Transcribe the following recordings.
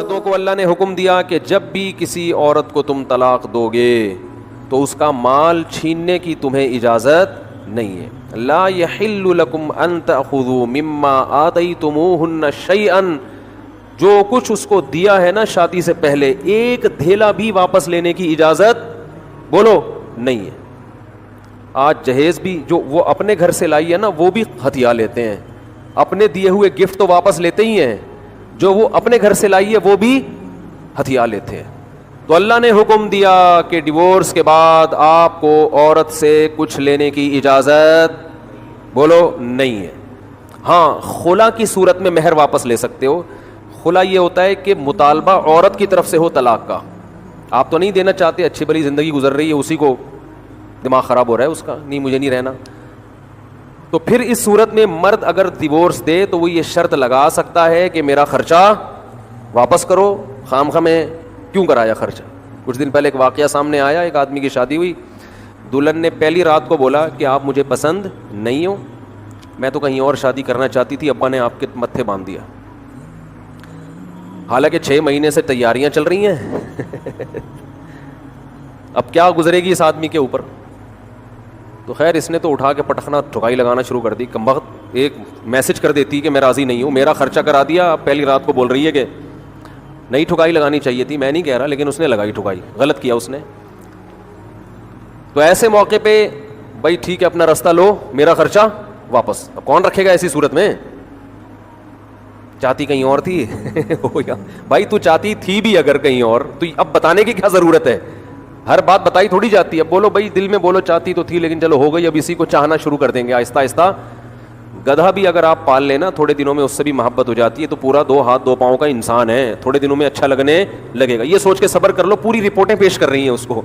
مردوں کو اللہ نے حکم دیا کہ جب بھی کسی عورت کو تم طلاق دو گے تو اس کا مال چھیننے کی تمہیں اجازت نہیں ہے. لا یحل لکم ان تأخذوا مما آتیتموہن شیئا, جو کچھ اس کو دیا ہے نا شادی سے پہلے ایک دھیلا بھی واپس لینے کی اجازت بولو نہیں ہے. آج جہیز بھی جو وہ اپنے گھر سے لائی ہے نا وہ بھی ہتھیا لیتے ہیں, اپنے دیے ہوئے گفٹ تو واپس لیتے ہی ہیں, جو وہ اپنے گھر سے لائی ہے وہ بھی ہتھیا لیتے ہیں. تو اللہ نے حکم دیا کہ ڈیورس کے بعد آپ کو عورت سے کچھ لینے کی اجازت بولو نہیں ہے. ہاں خلا کی صورت میں مہر واپس لے سکتے ہو. خلا یہ ہوتا ہے کہ مطالبہ عورت کی طرف سے ہو طلاق کا, آپ تو نہیں دینا چاہتے, اچھی بڑی زندگی گزر رہی ہے, اسی کو دماغ خراب ہو رہا ہے اس کا, نہیں مجھے نہیں رہنا. تو پھر اس صورت میں مرد اگر ڈیورس دے تو وہ یہ شرط لگا سکتا ہے کہ میرا خرچہ واپس کرو, خام خواہ میں کیوں کرایا خرچہ. کچھ دن پہلے ایک واقعہ سامنے آیا, ایک آدمی کی شادی ہوئی, دلہن نے پہلی رات کو بولا کہ آپ مجھے پسند نہیں ہو, میں تو کہیں اور شادی کرنا چاہتی تھی, ابا نے آپ کے متھے باندھ دیا. حالانکہ 6 مہینے سے تیاریاں چل رہی ہیں. اب کیا گزرے گی اس آدمی کے اوپر. تو خیر اس نے تو اٹھا کے پٹخنا ٹھکائی لگانا شروع کر دی. کمبخت ایک میسج کر دیتی کہ میں راضی نہیں ہوں, میرا خرچہ کرا دیا, اب پہلی رات کو بول رہی ہے کہ نہیں ٹھکائی لگانی چاہیے تھی, میں نہیں کہہ رہا, لیکن اس نے لگائی ٹھکائی, غلط کیا اس نے. تو ایسے موقع پہ بھائی ٹھیک ہے اپنا راستہ لو, میرا خرچہ واپس. اب کون رکھے گا ایسی صورت میں. چاہتی کہیں اور تھی بھائی تو چاہتی تھی بھی اگر کہیں اور, تو اب بتانے کی کیا ضرورت ہے, ہر بات بتائی تھوڑی جاتی ہے. اب بولو بھائی دل میں بولو چاہتی تو تھی لیکن چلو ہو گئی, اب اسی کو چاہنا شروع کر دیں گے آہستہ آہستہ. گدھا بھی اگر آپ پال لینا تھوڑے دنوں میں اس سے بھی محبت ہو جاتی ہے, تو پورا 2 ہاتھ 2 پاؤں کا انسان ہے, تھوڑے دنوں میں اچھا لگنے لگے گا. یہ سوچ کے صبر کر لو, پوری رپورٹیں پیش کر رہی ہیں اس کو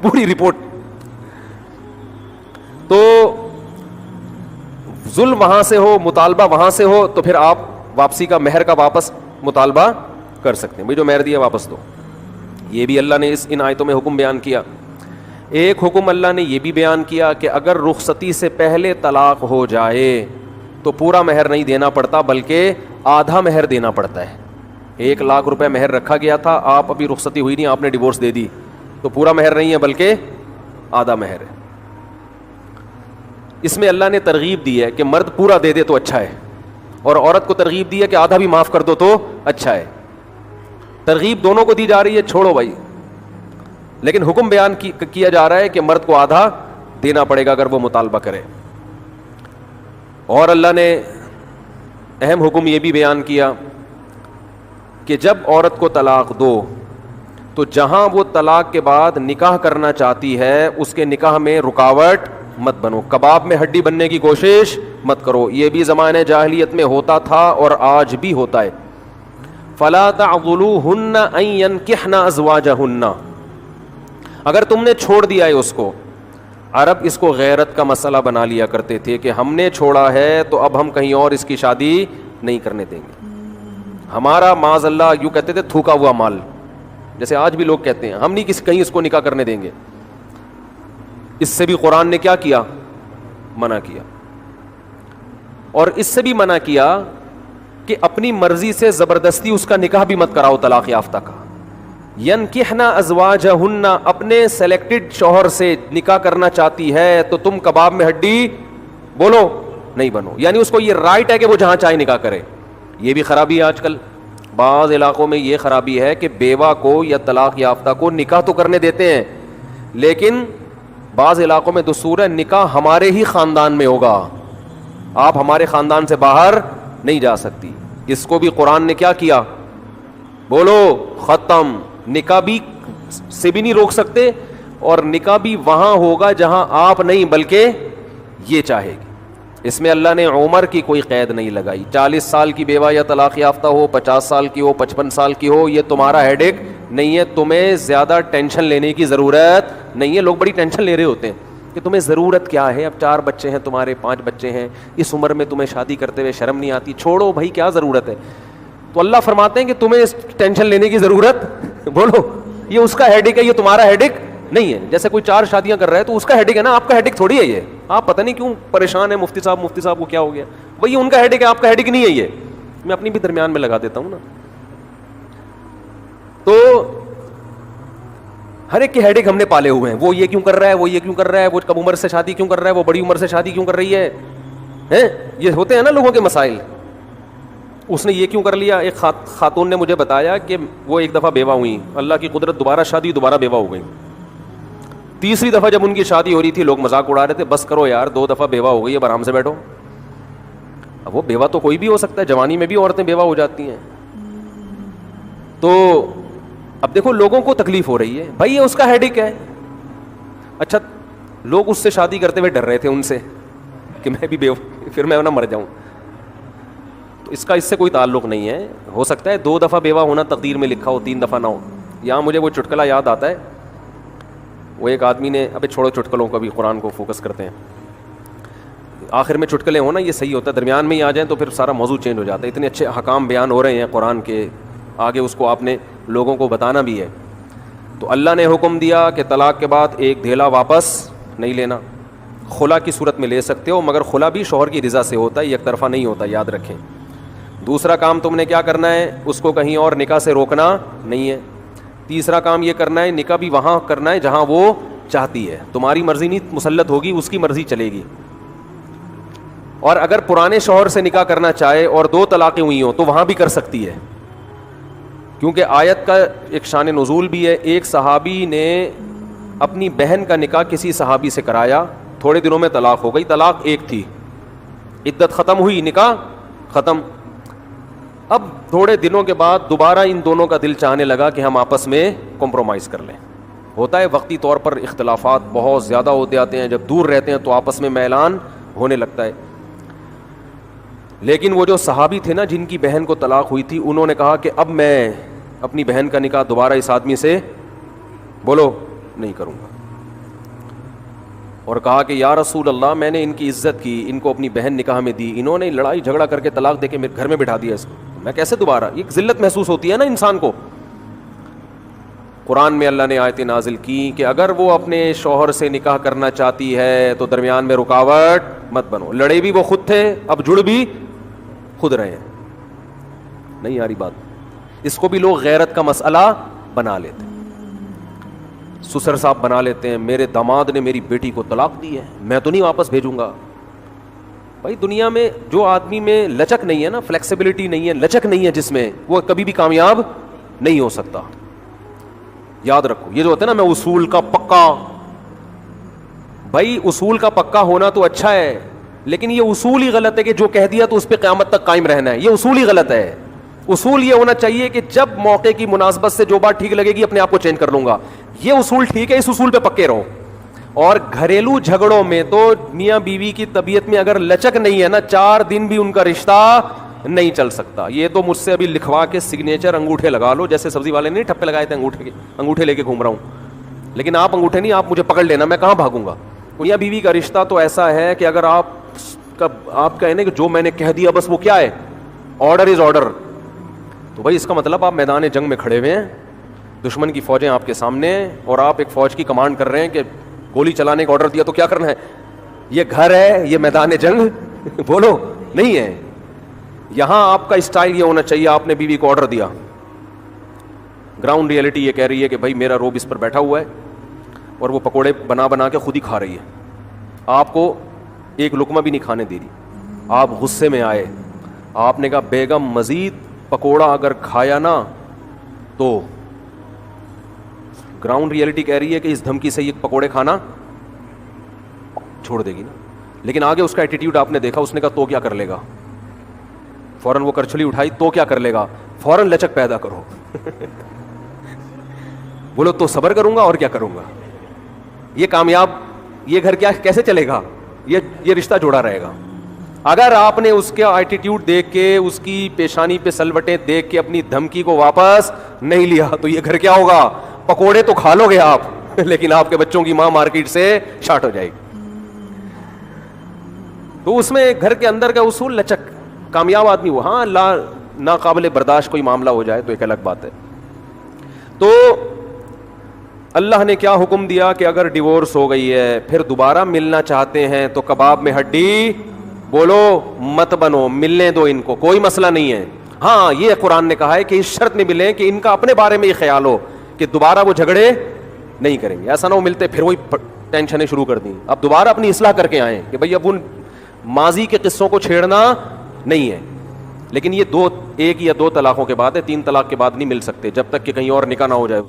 پوری رپورٹ. تو ظلم وہاں سے ہو, مطالبہ وہاں سے ہو, تو پھر آپ واپسی کا مہر کا واپس مطالبہ کر سکتے ہیں, بھائی جو مہر دیا واپس دو. یہ بھی اللہ نے ان آیتوں میں حکم بیان کیا. ایک حکم اللہ نے یہ بھی بیان کیا کہ اگر رخصتی سے پہلے طلاق ہو جائے تو پورا مہر نہیں دینا پڑتا بلکہ آدھا مہر دینا پڑتا ہے. 1 لاکھ روپے مہر رکھا گیا تھا, آپ ابھی رخصتی ہوئی نہیں, آپ نے ڈیورس دے دی, تو پورا مہر نہیں ہے بلکہ آدھا مہر ہے. اس میں اللہ نے ترغیب دی ہے کہ مرد پورا دے دے تو اچھا ہے, اور عورت کو ترغیب دی ہے کہ آدھا بھی معاف کر دو تو اچھا ہے. ترغیب دونوں کو دی جا رہی ہے, چھوڑو بھائی, لیکن حکم بیان کیا جا رہا ہے کہ مرد کو آدھا دینا پڑے گا اگر وہ مطالبہ کرے. اور اللہ نے اہم حکم یہ بھی بیان کیا کہ جب عورت کو طلاق دو تو جہاں وہ طلاق کے بعد نکاح کرنا چاہتی ہے اس کے نکاح میں رکاوٹ مت بنو, کباب میں ہڈی بننے کی کوشش مت کرو. یہ بھی زمانے جاہلیت میں ہوتا تھا اور آج بھی ہوتا ہے. فلا تعضلوهن ان ينكحن ازواجهن, اگر تم نے چھوڑ دیا ہے اس کو, عرب اس کو غیرت کا مسئلہ بنا لیا کرتے تھے کہ ہم نے چھوڑا ہے تو اب ہم کہیں اور اس کی شادی نہیں کرنے دیں گے. ہمارا معاذ اللہ یوں کہتے تھے تھوکا ہوا مال, جیسے آج بھی لوگ کہتے ہیں ہم نہیں کہیں اس کو نکاح کرنے دیں گے. اس سے بھی قرآن نے کیا کیا, منع کیا. اور اس سے بھی منع کیا کہ اپنی مرضی سے زبردستی اس کا نکاح بھی مت کراؤ طلاق یافتہ کا. ینکحن ازواجہن, اپنے سلیکٹڈ شوہر سے نکاح کرنا چاہتی ہے تو تم کباب میں ہڈی بولو نہیں بنو, یعنی اس کو یہ رائٹ ہے کہ وہ جہاں چاہے نکاح کرے. یہ بھی خرابی ہے آج کل بعض علاقوں میں, یہ خرابی ہے کہ بیوہ کو یا طلاق یافتہ کو نکاح تو کرنے دیتے ہیں, لیکن بعض علاقوں میں دستور ہے نکاح ہمارے ہی خاندان میں ہوگا, آپ ہمارے خاندان سے باہر نہیں جا سکتی. اس کو بھی قرآن نے کیا کیا بولو ختم. نکاح بھی سے بھی نہیں روک سکتے, اور نکاح بھی وہاں ہوگا جہاں آپ نہیں بلکہ یہ چاہے گی. اس میں اللہ نے عمر کی کوئی قید نہیں لگائی. 40 سال کی بیوہ یا طلاق یافتہ ہو, 50 سال کی ہو, 55 سال کی ہو, یہ تمہارا ہیڈ ایک نہیں ہے. تمہیں زیادہ ٹینشن لینے کی ضرورت نہیں ہے. لوگ بڑی ٹینشن لے رہے ہوتے ہیں کہ تمہیں ضرورت کیا ہے, اب 4 بچے ہیں تمہارے, 5 بچے ہیں, اس عمر میں تمہیں شادی کرتے ہوئے شرم نہیں آتی. چھوڑو بھائی کیا ضرورت ہے. تو اللہ فرماتے ہیں کہ تمہیں ٹینشن لینے کی ضرورت بولو یہ اس کا ہیڈ ایک ہے, یہ تمہارا ہیڈ ایک نہیں ہے. جیسے کوئی 4 شادیاں کر رہا ہے تو اس کا ہیڈ ایک ہے نا, آپ کا ہیڈ ایک تھوڑی ہے. یہ آپ پتہ نہیں کیوں پریشان ہیں, مفتی صاحب کو کیا ہو گیا, بھائی ان کا ہیڈ ایک ہے, آپ کا ہیڈ ایک نہیں ہے. یہ میں اپنی بھی درمیان میں لگا دیتا ہوں نا. ہر ایک کے ہیڈیک ہم نے پالے ہوئے ہیں. وہ یہ کیوں کر رہا ہے, وہ یہ کیوں کر رہا ہے, وہ کم عمر سے شادی کیوں کر رہا ہے, وہ بڑی عمر سے شادی کیوں کر رہی ہے, یہ ہوتے ہیں نا لوگوں کے مسائل. اس نے یہ کیوں کر لیا. ایک خاتون نے مجھے بتایا کہ وہ ایک دفعہ بیوہ ہوئی, اللہ کی قدرت دوبارہ شادی, دوبارہ بیوہ ہو گئی. تیسری دفعہ جب ان کی شادی ہو رہی تھی لوگ مذاق اڑا رہے تھے, بس کرو یار 2 دفعہ بیوہ ہو گئی, اب آرام سے بیٹھو. اب وہ بیوہ تو کوئی بھی ہو سکتا ہے, جوانی میں بھی عورتیں بیوہ ہو جاتی ہیں. تو اب دیکھو لوگوں کو تکلیف ہو رہی ہے, بھائی یہ اس کا ہیڈک ہے. اچھا لوگ اس سے شادی کرتے ہوئے ڈر رہے تھے ان سے کہ میں بھی بیوہ, پھر میں نہ مر جاؤں. تو اس کا اس سے کوئی تعلق نہیں ہے. ہو سکتا ہے 2 دفعہ بیوہ ہونا تقدیر میں لکھا ہو, 3 دفعہ نہ ہو. یہاں مجھے وہ چٹکلا یاد آتا ہے, وہ ایک آدمی نے, ابے چھوڑو چٹکلوں کا بھی, قرآن کو فوکس کرتے ہیں. آخر میں چٹکلے ہونا یہ صحیح ہوتا ہے, درمیان میں ہی آ جائیں تو پھر سارا موضوع چینج ہو جاتا ہے. اتنے اچھے احکام بیان ہو رہے ہیں قرآن کے, آگے اس کو آپ نے لوگوں کو بتانا بھی ہے. تو اللہ نے حکم دیا کہ طلاق کے بعد ایک دھیلا واپس نہیں لینا. خلا کی صورت میں لے سکتے ہو, مگر خلا بھی شوہر کی رضا سے ہوتا ہے, یک طرفہ نہیں ہوتا, یاد رکھیں. دوسرا کام تم نے کیا کرنا ہے, اس کو کہیں اور نکاح سے روکنا نہیں ہے. تیسرا کام یہ کرنا ہے, نکاح بھی وہاں کرنا ہے جہاں وہ چاہتی ہے. تمہاری مرضی نہیں مسلط ہوگی, اس کی مرضی چلے گی. اور اگر پرانے شوہر سے نکاح کرنا چاہے اور 2 طلاقیں ہوئی ہوں تو وہاں بھی کر سکتی ہے, کیونکہ آیت کا ایک شان نزول بھی ہے. ایک صحابی نے اپنی بہن کا نکاح کسی صحابی سے کرایا, تھوڑے دنوں میں طلاق ہو گئی. طلاق ایک تھی, عدت ختم ہوئی, نکاح ختم. اب تھوڑے دنوں کے بعد دوبارہ ان دونوں کا دل چاہنے لگا کہ ہم آپس میں کمپرومائز کر لیں. ہوتا ہے وقتی طور پر اختلافات بہت زیادہ ہوتے آتے ہیں, جب دور رہتے ہیں تو آپس میں میلان ہونے لگتا ہے. لیکن وہ جو صحابی تھے نا جن کی بہن کو طلاق ہوئی تھی, انہوں نے کہا کہ اب میں اپنی بہن کا نکاح دوبارہ اس آدمی سے بولو نہیں کروں گا. اور کہا کہ یا رسول اللہ, میں نے ان کی عزت کی, ان کو اپنی بہن نکاح میں دی, انہوں نے لڑائی جھگڑا کر کے طلاق دے کے میرے گھر میں بٹھا دیا, اس کو میں کیسے دوبارہ. ایک ذلت محسوس ہوتی ہے نا انسان کو. قرآن میں اللہ نے آیتیں نازل کی کہ اگر وہ اپنے شوہر سے نکاح کرنا چاہتی ہے تو درمیان میں رکاوٹ مت بنو. لڑے بھی وہ خود تھے, اب جڑ بھی خود رہے ہیں. نہیں آ رہی بات. اس کو بھی لوگ غیرت کا مسئلہ بنا لیتے ہیں, سسر صاحب بنا لیتے ہیں. میرے داماد نے میری بیٹی کو طلاق دی ہے, میں تو نہیں واپس بھیجوں گا. بھائی دنیا میں جو آدمی میں لچک نہیں ہے نا, فلیکسیبلٹی نہیں ہے, لچک نہیں ہے جس میں, وہ کبھی بھی کامیاب نہیں ہو سکتا. یاد رکھو یہ جو ہوتا ہے نا, میں اصول کا پکا. بھائی اصول کا پکا ہونا تو اچھا ہے, لیکن یہ اصول ہی غلط ہے کہ جو کہہ دیا تو اس پہ قیامت تک قائم رہنا ہے. یہ اصول ہی غلط ہے. اصول یہ ہونا چاہیے کہ جب موقع کی مناسبت سے جو بات ٹھیک لگے گی اپنے آپ کو چینج کر لوں گا. یہ اصول ٹھیک ہے, اس اصول پہ پکے رہو. اور گھریلو جھگڑوں میں تو میاں بیوی کی طبیعت میں اگر لچک نہیں ہے نا, 4 دن بھی ان کا رشتہ نہیں چل سکتا. یہ تو مجھ سے ابھی لکھوا کے سگنیچر انگوٹھے لگا لو, جیسے سبزی والے نے ٹھپے لگائے تھے انگوٹھے کے, انگوٹھے لے کے گھوم رہا ہوں. لیکن آپ انگوٹھے نہیں, آپ مجھے پکڑ لینا, میں کہاں بھاگوں گا. میاں بیوی کا رشتہ تو ایسا ہے کہ اگر آپ کہنے کہ جو میں نے کہہ دیا بس وہ کیا ہے, آرڈر از آرڈر. تو بھائی اس کا مطلب آپ میدان جنگ میں کھڑے ہوئے ہیں, دشمن کی فوجیں آپ کے سامنے ہیں, اور آپ ایک فوج کی کمانڈ کر رہے ہیں کہ گولی چلانے کا آرڈر دیا تو کیا کرنا ہے. یہ گھر ہے, یہ میدان جنگ بولو نہیں ہے. یہاں آپ کا اسٹائل یہ ہونا چاہیے, آپ نے بیوی کو آرڈر دیا. گراؤنڈ ریئلٹی یہ کہہ رہی ہے کہ بھائی میرا روب اس پر بیٹھا ہوا ہے اور وہ پکوڑے بنا بنا کے خود ہی کھا رہی ہے, آپ کو ایک لقمہ بھی نہیں کھانے دے رہی. آپ غصے میں آئے, آپ نے کہا بیگم مزید پکوڑا اگر کھایا نا تو. گراؤنڈ ریئلٹی کہہ رہی ہے کہ اس دھمکی سے یہ پکوڑے کھانا چھوڑ دے گی نا. لیکن آگے اس کا ایٹیٹیوڈ آپ نے دیکھا, اس نے کہا تو کیا کر لے گا. فوراً وہ کرچھلی اٹھائی, تو کیا کر لے گا. فوراً لچک پیدا کرو. بولو تو صبر کروں گا اور کیا کروں گا. یہ کامیاب, یہ گھر کیا کیسے چلے گا, یہ رشتہ جوڑا رہے گا. اگر آپ نے اس کا ایٹیٹیوڈ دیکھ کے, اس کی پیشانی پہ سلوٹیں دیکھ کے اپنی دھمکی کو واپس نہیں لیا تو یہ گھر کیا ہوگا. پکوڑے تو کھا لو گے آپ, لیکن آپ کے بچوں کی ماں مارکیٹ سے شارٹ ہو جائے گی. تو اس میں گھر کے اندر کا اصول لچک, کامیاب آدمی وہ. ہاں ناقابل برداشت کوئی معاملہ ہو جائے تو ایک الگ بات ہے. تو اللہ نے کیا حکم دیا کہ اگر ڈیورس ہو گئی ہے پھر دوبارہ ملنا چاہتے ہیں تو کباب میں ہڈی بولو مت بنو, ملنے دو ان کو, کوئی مسئلہ نہیں ہے. ہاں یہ قرآن نے کہا ہے کہ اس شرط میں ملیں کہ ان کا اپنے بارے میں یہ خیال ہو کہ دوبارہ وہ جھگڑے نہیں کریں گے. ایسا نہ ہو ملتے پھر وہی ٹینشنیں شروع کر دیں. اب دوبارہ اپنی اصلاح کر کے آئیں کہ بھائی اب ان ماضی کے قصوں کو چھیڑنا نہیں ہے. لیکن یہ ایک یا دو طلاقوں کے بعد ہے, 3 طلاق کے بعد نہیں مل سکتے جب تک کہ کہیں اور نکاح نہ ہو جائے.